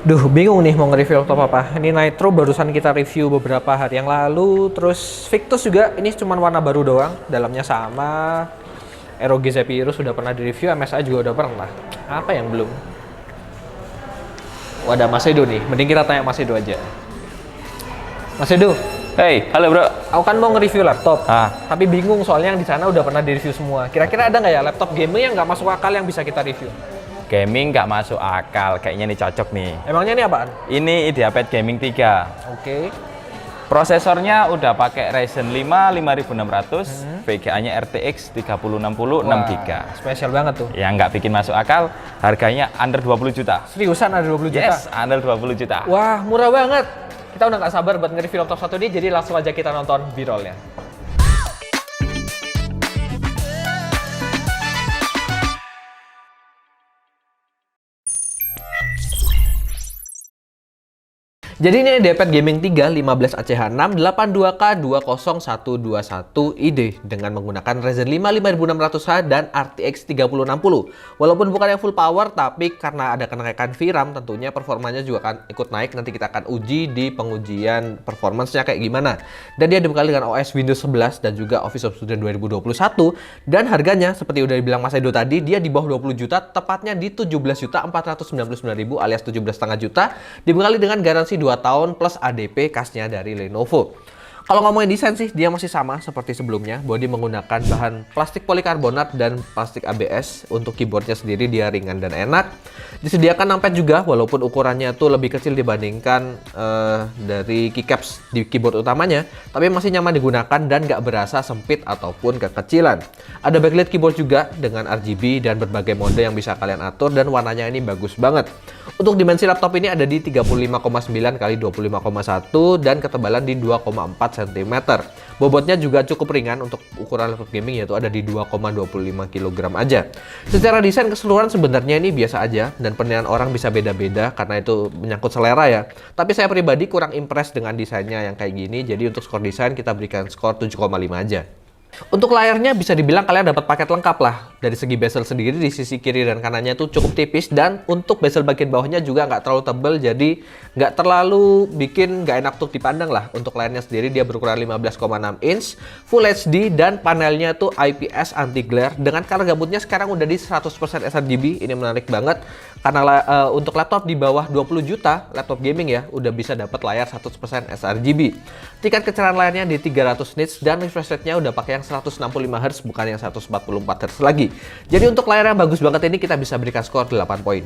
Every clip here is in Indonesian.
Duh, bingung nih mau nge-review laptop apa. Ini Nitro barusan kita review beberapa hari yang lalu. Terus Victus juga, ini cuma warna baru doang. Dalamnya sama. ROG Zephyrus sudah pernah di-review, MSI juga udah pernah. Apa yang belum? Wadah Mas Edo nih, mending kita tanya Mas Edo aja. Mas Edo, Hey, halo bro. aku kan mau nge-review laptop. Ah. Tapi bingung soalnya yang di sana udah pernah di-review semua. Kira-kira ada nggak ya laptop gaming yang nggak masuk akal yang bisa kita review? Gaming nggak masuk akal, kayaknya nih cocok nih. Emangnya ini apaan? Ini IdeaPad Gaming 3. Oke. Prosesornya udah pakai Ryzen 5 5600, VGA-nya RTX 3060 6GB. Spesial banget tuh. Yang nggak bikin masuk akal, harganya under 20 juta. Seriusan ada 20 juta? Yes, under 20 juta. Wah, murah banget. Kita udah nggak sabar buat nge-review laptop satu ini, jadi langsung aja kita nonton B-roll-nya. Jadi ini IdeaPad Gaming 3 15ACH6 82K 20121 ID dengan menggunakan Ryzen 5 5600H dan RTX 3060. Walaupun bukan yang full power, tapi karena ada kenaikan VRAM tentunya performanya juga akan ikut naik. Nanti kita akan uji di pengujian performance-nya kayak gimana. Dan dia dibekali dengan OS Windows 11 dan juga Office of Studio 2021. Dan harganya seperti udah dibilang Mas Edo tadi, dia di bawah 20 juta, tepatnya di 17.499.000 alias 17,5 juta. Dibekali dengan garansi 2 tahun plus ADP khasnya dari Lenovo. Kalau ngomongin desain sih, dia masih sama seperti sebelumnya. Bodi menggunakan bahan plastik polikarbonat dan plastik ABS. Untuk keyboardnya sendiri dia ringan dan enak. Disediakan numpad juga, walaupun ukurannya tuh lebih kecil dibandingkan dari keycaps di keyboard utamanya. Tapi masih nyaman digunakan dan nggak berasa sempit ataupun kekecilan. Ada backlit keyboard juga dengan RGB dan berbagai mode yang bisa kalian atur. Dan warnanya ini bagus banget. Untuk dimensi laptop ini ada di 35,9 x 25,1 dan ketebalan di 2,4 cm. Bobotnya juga cukup ringan untuk ukuran laptop gaming, yaitu ada di 2,25 kg aja. Secara desain keseluruhan sebenarnya ini biasa aja dan penilaian orang bisa beda-beda karena itu menyangkut selera ya. Tapi saya pribadi kurang impress dengan desainnya yang kayak gini, jadi untuk skor desain kita berikan skor 7,5 aja. Untuk layarnya bisa dibilang kalian dapat paket lengkap lah. Dari segi bezel sendiri di sisi kiri dan kanannya itu cukup tipis, dan untuk bezel bagian bawahnya juga nggak terlalu tebal, jadi nggak terlalu bikin nggak enak untuk dipandang lah. Untuk layarnya sendiri dia berukuran 15,6 inch, Full HD, dan panelnya tuh IPS anti glare dengan color gabutnya sekarang udah di 100% sRGB. Ini menarik banget karena untuk laptop di bawah 20 juta laptop gaming ya udah bisa dapat layar 100% sRGB. Tingkat kecerahan layarnya di 300 nits dan refresh rate-nya udah pakai yang 165 Hz bukan yang 144 Hz lagi. Jadi untuk layar yang bagus banget ini kita bisa berikan skor 8 poin.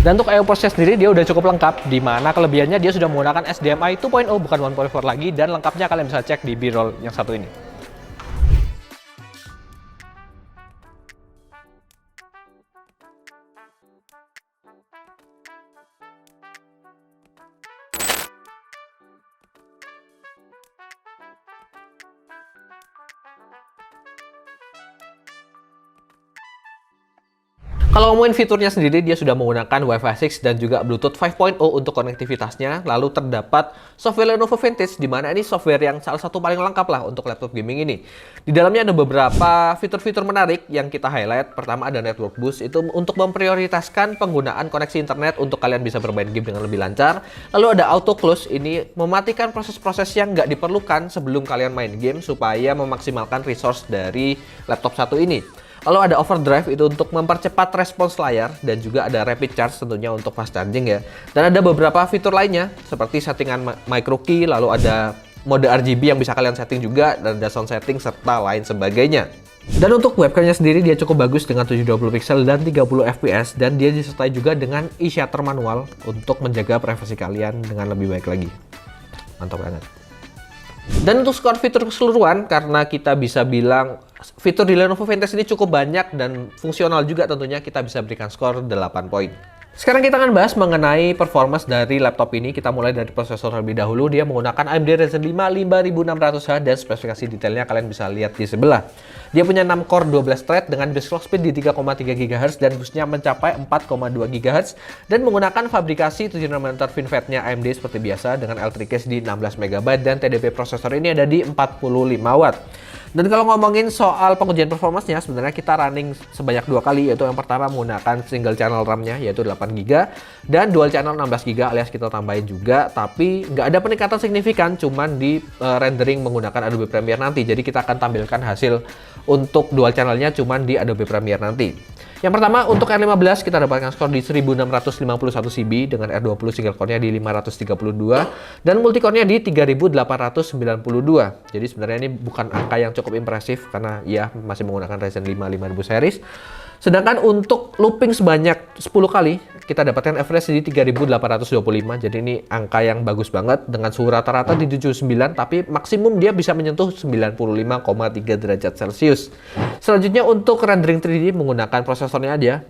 Dan untuk I/O portnya sendiri dia udah cukup lengkap, di mana kelebihannya dia sudah menggunakan SDMI 2.0 bukan 1.4 lagi, dan lengkapnya kalian bisa cek di B-roll yang satu ini. Kalau ngomongin fiturnya sendiri, dia sudah menggunakan Wi-Fi 6 dan juga Bluetooth 5.0 untuk konektivitasnya. Lalu terdapat software Lenovo Vintage, di mana ini software yang salah satu paling lengkap lah untuk laptop gaming ini. Di dalamnya ada beberapa fitur-fitur menarik yang kita highlight. Pertama ada Network Boost, itu untuk memprioritaskan penggunaan koneksi internet untuk kalian bisa bermain game dengan lebih lancar. Lalu ada Auto Close, ini mematikan proses-proses yang nggak diperlukan sebelum kalian main game supaya memaksimalkan resource dari laptop satu ini. Lalu ada overdrive, itu untuk mempercepat respons layar, dan juga ada rapid charge tentunya untuk fast charging ya. Dan ada beberapa fitur lainnya seperti settingan micro key, lalu ada mode RGB yang bisa kalian setting juga, dan ada sound setting serta lain sebagainya. Dan untuk webcamnya sendiri dia cukup bagus dengan 720 pixel dan 30 fps, dan dia disertai juga dengan e-shutter manual untuk menjaga privasi kalian dengan lebih baik lagi. Mantap banget. Dan untuk skor fitur keseluruhan, karena kita bisa bilang fitur di Lenovo Vintage ini cukup banyak dan fungsional juga, tentunya kita bisa berikan skor 8 poin. Sekarang kita akan bahas mengenai performance dari laptop ini. Kita mulai dari prosesor terlebih dahulu. Dia menggunakan AMD Ryzen 5 5600H dan spesifikasi detailnya kalian bisa lihat di sebelah. Dia punya 6 core 12 thread dengan base clock speed di 3,3 GHz dan busnya mencapai 4,2 GHz, dan menggunakan fabrikasi 7nm FinFET-nya AMD seperti biasa dengan L3 case di 16 MB dan TDP prosesor ini ada di 45 Watt. Dan kalau ngomongin soal pengujian performance-nya, sebenarnya kita running sebanyak 2 kali, yaitu yang pertama menggunakan single channel RAM-nya yaitu 8GB dan dual channel 16GB alias kita tambahin juga, tapi nggak ada peningkatan signifikan, cuman di rendering menggunakan Adobe Premiere nanti. Jadi kita akan tampilkan hasil untuk dual channelnya cuman di Adobe Premiere nanti. Yang pertama, untuk R15 kita dapatkan skor di 1651 CB dengan R20 single core-nya di 532 dan multicore-nya di 3892. Jadi sebenarnya ini bukan angka yang cukup impresif karena ya masih menggunakan Ryzen 5 5000 series. Sedangkan untuk looping sebanyak 10 kali, kita dapatkan average di 3825. Jadi ini angka yang bagus banget dengan suhu rata-rata di 79, tapi maksimum dia bisa menyentuh 95,3 derajat Celcius. Selanjutnya untuk rendering 3D menggunakan prosesornya aja.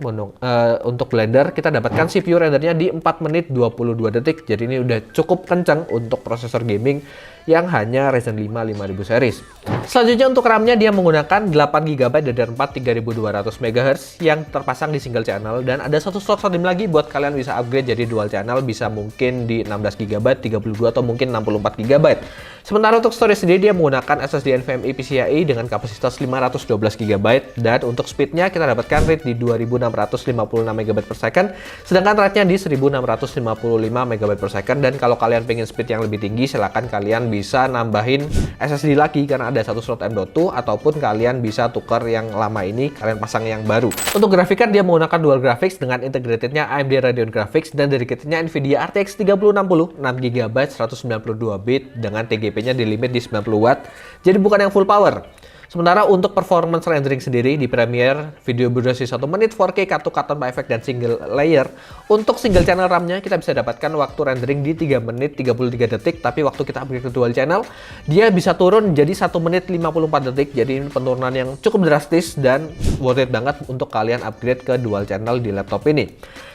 Untuk Blender kita dapatkan CPU rendernya di 4 menit 22 detik. Jadi ini udah cukup kencang untuk prosesor gaming yang hanya Ryzen 5 5000 series. Selanjutnya untuk RAM-nya dia menggunakan 8GB DDR4 3200 MHz yang terpasang di single channel, dan ada satu slot SATA lagi buat kalian bisa upgrade jadi dual channel, bisa mungkin di 16GB, 32 atau mungkin 64GB. Sementara untuk storage sendiri dia menggunakan SSD NVMe PCIe dengan kapasitas 512GB, dan untuk speednya kita dapatkan rate di 2656 MB per second, sedangkan rate-nya di 1655 MB per second. Dan kalau kalian pengen speed yang lebih tinggi, silahkan kalian bisa nambahin SSD lagi karena ada satu slot M.2, ataupun kalian bisa tukar yang lama ini, kalian pasang yang baru. Untuk grafik card dia menggunakan dual graphics dengan integratednya AMD Radeon Graphics dan dedicatednya Nvidia RTX 3060 6GB 192 bit dengan TGP-nya di limit di 90 watt. Jadi bukan yang full power. Sementara untuk performance rendering sendiri di Premiere, video berdurasi 1 menit 4K cut tanpa efek dan single layer. Untuk single channel RAM-nya kita bisa dapatkan waktu rendering di 3 menit 33 detik, tapi waktu kita upgrade ke dual channel dia bisa turun jadi 1 menit 54 detik. Jadi ini penurunan yang cukup drastis dan worth it banget untuk kalian upgrade ke dual channel di laptop ini.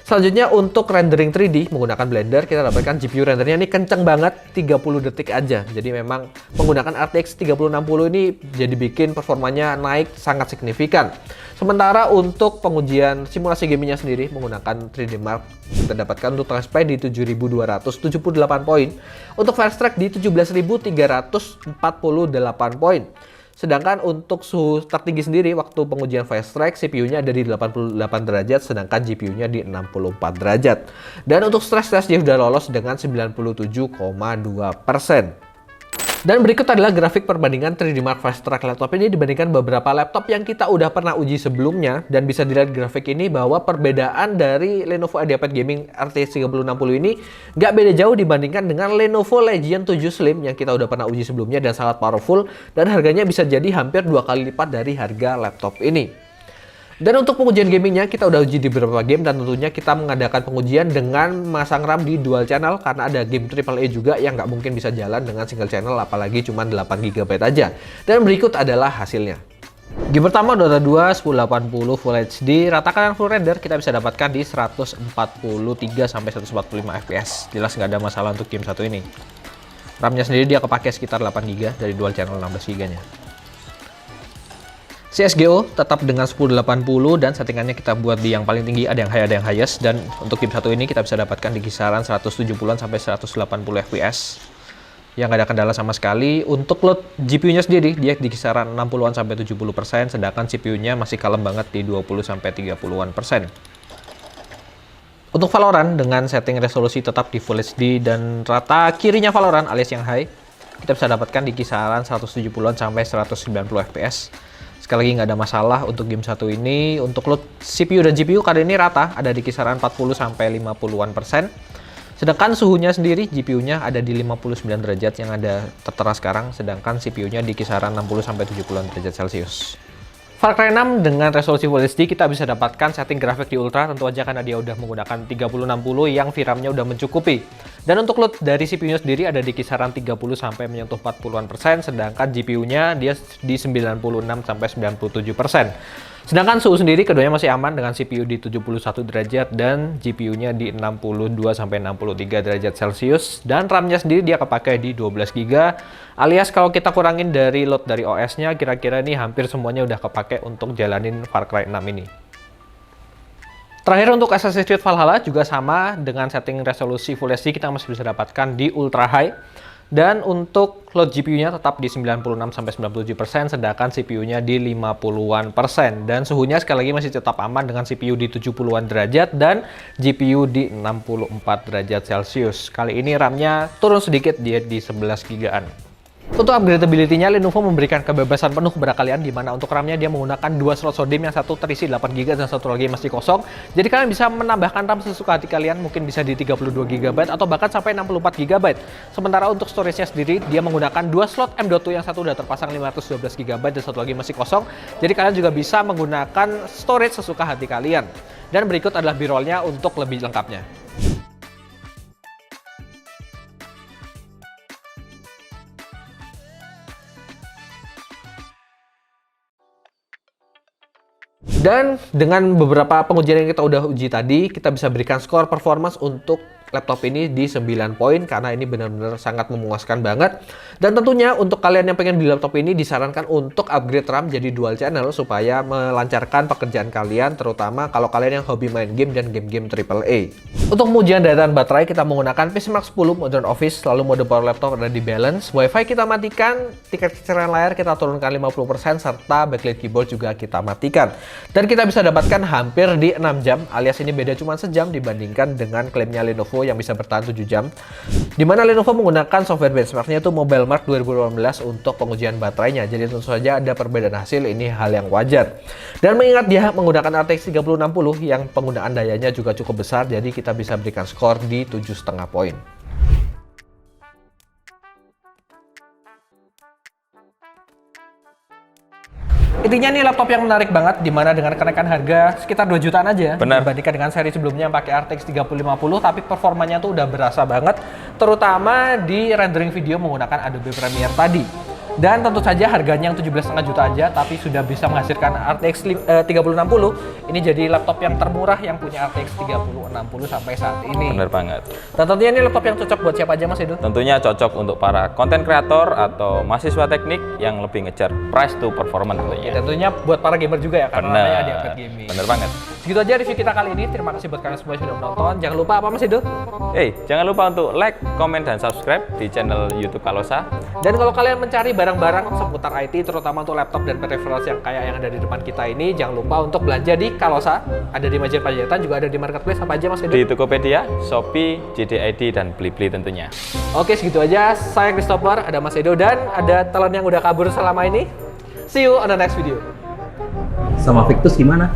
Selanjutnya untuk rendering 3D menggunakan Blender kita dapatkan GPU rendernya ini kenceng banget 30 detik aja. Jadi memang menggunakan RTX 3060 ini jadi bikin performanya naik sangat signifikan. Sementara untuk pengujian simulasi gamingnya sendiri menggunakan 3D Mark kita dapatkan untuk transpai di 7278 poin, untuk Fast Track di 17348 poin. Sedangkan untuk suhu tertinggi sendiri waktu pengujian Fast Track CPU-nya ada di 88 derajat, sedangkan GPU-nya di 64 derajat. Dan untuk stress test dia sudah lolos dengan 97,2%. Dan berikut adalah grafik perbandingan 3D Mark Fast Track laptop ini dibandingkan beberapa laptop yang kita udah pernah uji sebelumnya. Dan bisa dilihat grafik ini bahwa perbedaan dari Lenovo IdeaPad Gaming RTX 3060 ini nggak beda jauh dibandingkan dengan Lenovo Legion 7 Slim yang kita udah pernah uji sebelumnya dan sangat powerful, dan harganya bisa jadi hampir 2 kali lipat dari harga laptop ini. Dan untuk pengujian gamingnya kita udah uji di beberapa game, dan tentunya kita mengadakan pengujian dengan masang RAM di dual channel karena ada game AAA juga yang nggak mungkin bisa jalan dengan single channel apalagi cuma 8GB aja. Dan berikut adalah hasilnya. Game pertama Dota 2 1080 Full HD ratakan full render kita bisa dapatkan di 143 sampai 145 fps. Jelas nggak ada masalah untuk game satu ini. RAM-nya sendiri dia kepake sekitar 8GB dari dual channel 16GB-nya. CSGO tetap dengan 1080 dan settingannya kita buat di yang paling tinggi, ada yang high ada yang highest, dan untuk game satu ini kita bisa dapatkan di kisaran 170-an sampai 180 fps yang nggak ada kendala sama sekali. Untuk load GPU-nya sendiri dia di kisaran 60-an sampai 70%, sedangkan CPU-nya masih kalem banget di 20 sampai 30-an persen. Untuk Valorant dengan setting resolusi tetap di Full HD dan rata kirinya Valorant alias yang high kita bisa dapatkan di kisaran 170-an sampai 190 fps. Sekali lagi nggak ada masalah untuk game satu ini. Untuk load CPU dan GPU kali ini rata ada di kisaran 40 sampai 50-an persen. Sedangkan suhunya sendiri GPU-nya ada di 59 derajat yang ada tertera sekarang, sedangkan CPU-nya di kisaran 60 sampai 70-an derajat Celcius. Far Cry 6 dengan resolusi Full HD kita bisa dapatkan setting grafik di Ultra, tentu aja karena dia udah menggunakan 3060 yang VRAM-nya udah mencukupi. Dan untuk load dari CPU-nya sendiri ada di kisaran 30 sampai menyentuh 40-an persen, sedangkan GPU-nya dia di 96 sampai 97%. Sedangkan suhu sendiri keduanya masih aman dengan CPU di 71 derajat dan GPU-nya di 62 sampai 63 derajat Celcius, dan RAM-nya sendiri dia kepakai di 12GB, alias kalau kita kurangin dari load dari OS-nya kira-kira ini hampir semuanya udah kepakai untuk jalanin Far Cry 6 ini. Terakhir untuk Assassin's Creed Valhalla juga sama dengan setting resolusi Full HD kita masih bisa dapatkan di Ultra High. Dan untuk load GPU-nya tetap di 96-97%, sedangkan CPU-nya di 50-an%. Dan suhunya sekali lagi masih tetap aman dengan CPU di 70-an derajat dan GPU di 64 derajat Celcius. Kali ini RAM-nya turun sedikit, dia di 11 GB-an. Untuk upgradability-nya, Lenovo memberikan kebebasan penuh kepada kalian, di mana untuk RAM-nya dia menggunakan 2 slot SODIMM, yang satu terisi 8 GB dan satu lagi masih kosong. Jadi kalian bisa menambahkan RAM sesuka hati kalian, mungkin bisa di 32 GB atau bahkan sampai 64 GB. Sementara untuk storage-nya sendiri, dia menggunakan 2 slot M.2, yang satu udah terpasang 512 GB dan satu lagi masih kosong. Jadi kalian juga bisa menggunakan storage sesuka hati kalian. Dan berikut adalah B-roll-nya untuk lebih lengkapnya. Dan dengan beberapa pengujian yang kita udah uji tadi, kita bisa berikan skor performance untuk laptop ini di 9 poin karena ini benar-benar sangat memuaskan banget. Dan tentunya untuk kalian yang pengen beli laptop ini disarankan untuk upgrade RAM jadi dual channel supaya melancarkan pekerjaan kalian, terutama kalau kalian yang hobi main game dan game-game AAA. Untuk pengujian daya tahan baterai kita menggunakan PCMark 10 Modern Office, lalu mode power laptop ada di balance, WiFi kita matikan, tingkat kecerahan layar kita turunkan 50%, serta backlit keyboard juga kita matikan. Dan kita bisa dapatkan hampir di 6 jam, alias ini beda cuma sejam dibandingkan dengan klaimnya Lenovo yang bisa bertahan 7 jam. Dimana Lenovo menggunakan software benchmarknya itu Mobilemark 2018 untuk pengujian baterainya. Jadi tentu saja ada perbedaan hasil, ini hal yang wajar. Dan mengingat dia menggunakan RTX 3060 yang penggunaan dayanya juga cukup besar, jadi kita bisa berikan skor di 7,5 poin. Intinya nih laptop yang menarik banget, dimana dengan kenaikan harga sekitar 2 jutaan aja dibandingkan dengan seri sebelumnya yang pakai RTX 3050, tapi performanya tuh udah berasa banget, terutama di rendering video menggunakan Adobe Premiere tadi. Dan tentu saja harganya yang 17,5 juta aja, tapi sudah bisa menghasilkan RTX 3060. Ini jadi laptop yang termurah yang punya RTX 3060 sampai saat ini. Bener banget. Dan tentunya ini laptop yang cocok buat siapa aja, Mas Edo? Tentunya cocok untuk para konten kreator atau mahasiswa teknik yang lebih ngejar price to performance tentunya. Ya, tentunya buat para gamer juga ya, karena namanya ada Upgrade Gaming. Bener banget. Segitu aja review kita kali ini. Terima kasih buat kalian semua yang sudah menonton. Jangan lupa apa, Mas Edo? Jangan lupa untuk like, komen, dan subscribe di channel YouTube Kalosa. Dan kalau kalian mencari barang-barang seputar IT, terutama untuk laptop dan peripherals yang kayak yang ada di depan kita ini, jangan lupa untuk belanja di Kalosa. Ada di Majen-Pajetan, juga ada di Marketplace. Apa aja, Mas Edo? Di Tokopedia, Shopee, JD ID, dan Blibli tentunya. Oke, segitu aja. Saya Christopher, ada Mas Edo, dan ada talent yang udah kabur selama ini. See you on the next video. Sama Victus gimana?